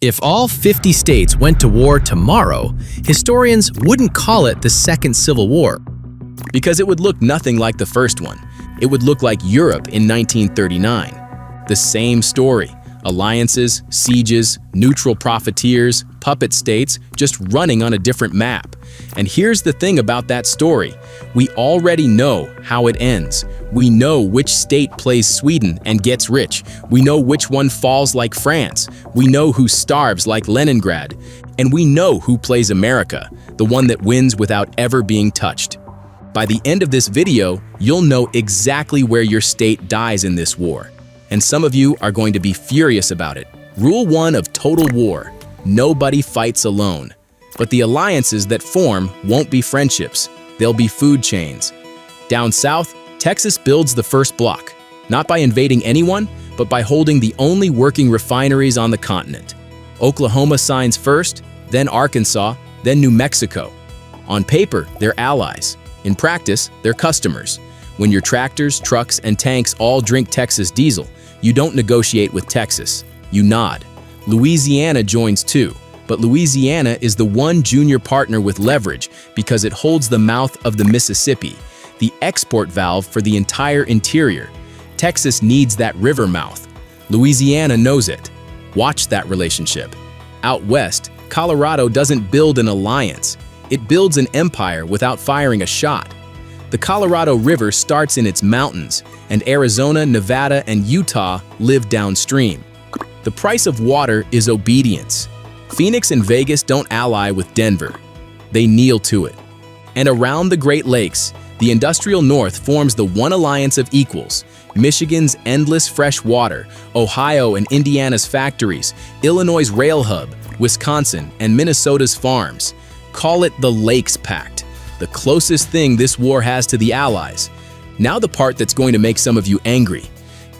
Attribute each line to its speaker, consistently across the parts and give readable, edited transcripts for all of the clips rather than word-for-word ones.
Speaker 1: If all 50 states went to war tomorrow, historians wouldn't call it the Second Civil War.
Speaker 2: Because it would look nothing like the first one. It would look like Europe in 1939. The same story. Alliances, sieges, neutral profiteers, puppet states, just running on a different map. And here's the thing about that story. We already know how it ends. We know which state plays Sweden and gets rich. We know which one falls like France. We know who starves like Leningrad. And we know who plays America, the one that wins without ever being touched. By the end of this video, you'll know exactly where your state dies in this war. And some of you are going to be furious about it. Rule 1 of total war: nobody fights alone. But the alliances that form won't be friendships, they'll be food chains. Down south, Texas builds the first block, not by invading anyone, but by holding the only working refineries on the continent. Oklahoma signs first, then Arkansas, then New Mexico. On paper, they're allies. In practice, they're customers. When your tractors, trucks, and tanks all drink Texas diesel, you don't negotiate with Texas. You nod. Louisiana joins too, but Louisiana is the one junior partner with leverage because it holds the mouth of the Mississippi, the export valve for the entire interior. Texas needs that river mouth. Louisiana knows it. Watch that relationship. Out west, Colorado doesn't build an alliance. It builds an empire without firing a shot. The Colorado River starts in its mountains, and Arizona, Nevada, and Utah live downstream. The price of water is obedience. Phoenix and Vegas don't ally with Denver. They kneel to it. And around the Great Lakes, the industrial north forms the one alliance of equals: Michigan's endless fresh water, Ohio and Indiana's factories, Illinois' rail hub, Wisconsin and Minnesota's farms. Call it the Lakes Pact, the closest thing this war has to the Allies. Now the part that's going to make some of you angry.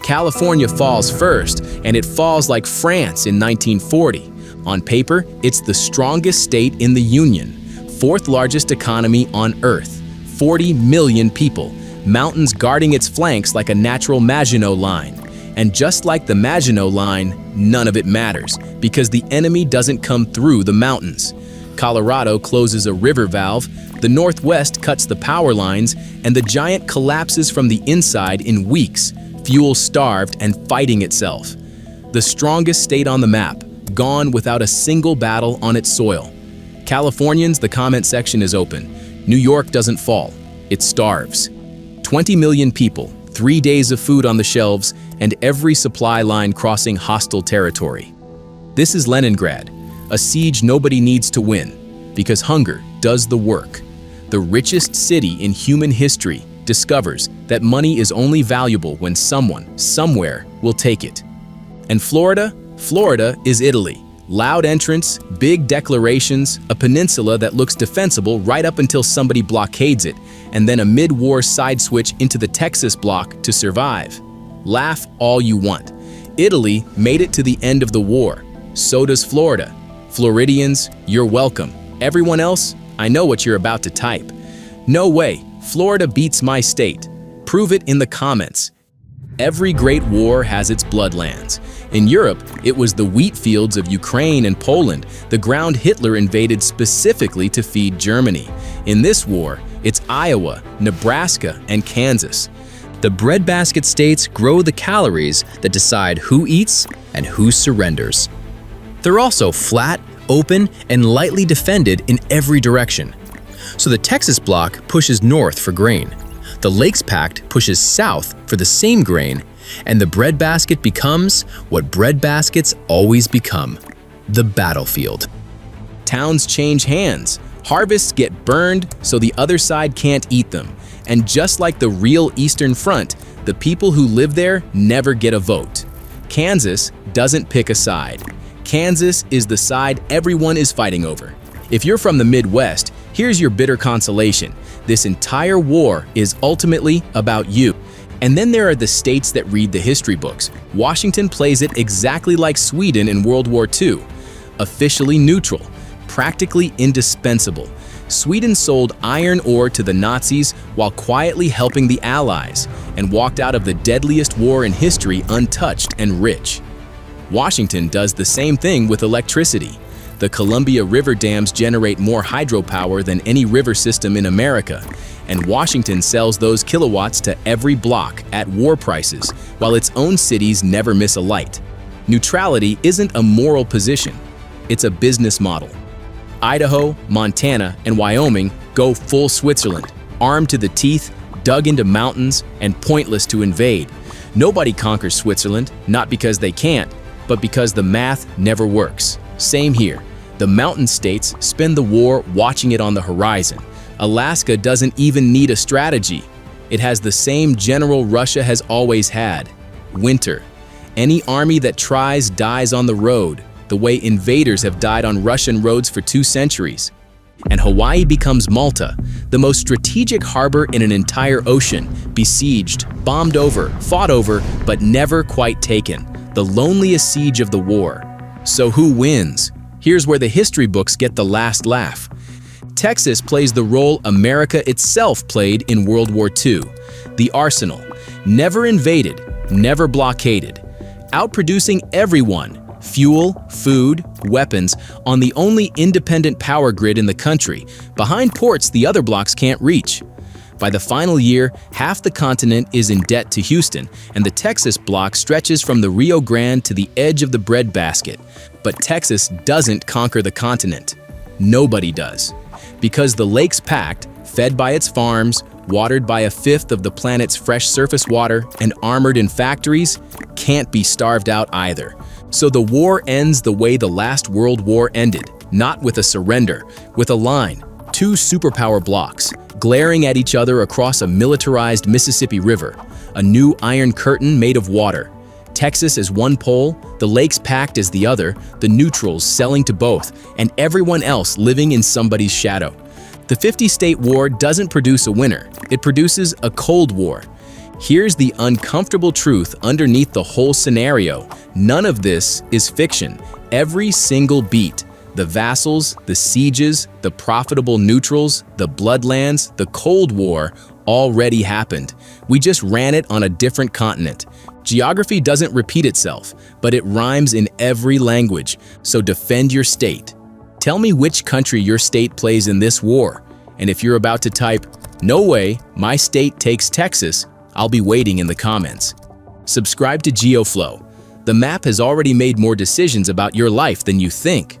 Speaker 2: California falls first, and it falls like France in 1940. On paper, it's the strongest state in the Union, fourth largest economy on Earth, 40 million people, mountains guarding its flanks like a natural Maginot line. And just like the Maginot line, none of it matters, because the enemy doesn't come through the mountains. Colorado closes a river valve, the Northwest cuts the power lines, and the giant collapses from the inside in weeks, fuel-starved and fighting itself. The strongest state on the map, gone without a single battle on its soil. Californians, the comment section is open. New York doesn't fall, it starves. 20 million people, 3 days of food on the shelves, and every supply line crossing hostile territory. This is Leningrad, a siege nobody needs to win, because hunger does the work. The richest city in human history discovers that money is only valuable when someone, somewhere, will take it. And Florida? Florida is Italy. Loud entrance, big declarations, a peninsula that looks defensible right up until somebody blockades it, and then a mid-war side switch into the Texas block to survive. Laugh all you want. Italy made it to the end of the war. So does Florida. Floridians, you're welcome. Everyone else, I know what you're about to type. No way, Florida beats my state. Prove it in the comments. Every great war has its bloodlands. In Europe, it was the wheat fields of Ukraine and Poland, the ground Hitler invaded specifically to feed Germany. In this war, it's Iowa, Nebraska, and Kansas.
Speaker 1: The breadbasket states grow the calories that decide who eats and who surrenders. They're also flat, open, and lightly defended in every direction. So the Texas block pushes north for grain. The Lakes Pact pushes south for the same grain, and the breadbasket becomes what breadbaskets always become: the battlefield.
Speaker 2: Towns change hands. Harvests get burned so the other side can't eat them. And just like the real Eastern Front, the people who live there never get a vote. Kansas doesn't pick a side. Kansas is the side everyone is fighting over. If you're from the Midwest, here's your bitter consolation. This entire war is ultimately about you. And then there are the states that read the history books. Washington plays it exactly like Sweden in World War II. Officially neutral, practically indispensable. Sweden sold iron ore to the Nazis while quietly helping the Allies, and walked out of the deadliest war in history untouched and rich. Washington does the same thing with electricity. The Columbia River dams generate more hydropower than any river system in America, and Washington sells those kilowatts to every block at war prices, while its own cities never miss a light. Neutrality isn't a moral position, it's a business model. Idaho, Montana, and Wyoming go full Switzerland, armed to the teeth, dug into mountains, and pointless to invade. Nobody conquers Switzerland, not because they can't, but because the math never works. Same here. The mountain states spend the war watching it on the horizon. Alaska doesn't even need a strategy. It has the same general Russia has always had: winter. Any army that tries dies on the road, the way invaders have died on Russian roads for 2 centuries. And Hawaii becomes Malta, the most strategic harbor in an entire ocean, besieged, bombed over, fought over, but never quite taken. The loneliest siege of the war. So who wins? Here's where the history books get the last laugh. Texas plays the role America itself played in World War II. The arsenal. Never invaded, never blockaded. Outproducing everyone. Fuel, food, weapons, on the only independent power grid in the country, behind ports the other blocks can't reach. By the final year, half the continent is in debt to Houston, and the Texas block stretches from the Rio Grande to the edge of the breadbasket. But Texas doesn't conquer the continent. Nobody does. Because the lake's packed, fed by its farms, watered by 1/5 of the planet's fresh surface water, and armored in factories, can't be starved out either. So the war ends the way the last World War ended, not with a surrender, with a line, 2 superpower blocks, glaring at each other across a militarized Mississippi River, a new iron curtain made of water. Texas as one pole, the lakes packed as the other, the neutrals selling to both, and everyone else living in somebody's shadow. The 50-state war doesn't produce a winner, it produces a Cold War. Here's the uncomfortable truth underneath the whole scenario. None of this is fiction. Every single beat, the vassals, the sieges, the profitable neutrals, the bloodlands, the Cold War, already happened. We just ran it on a different continent. Geography doesn't repeat itself, but it rhymes in every language, so defend your state. Tell me which country your state plays in this war, and if you're about to type, "No way, my state takes Texas," I'll be waiting in the comments. Subscribe to GeoFlow. The map has already made more decisions about your life than you think.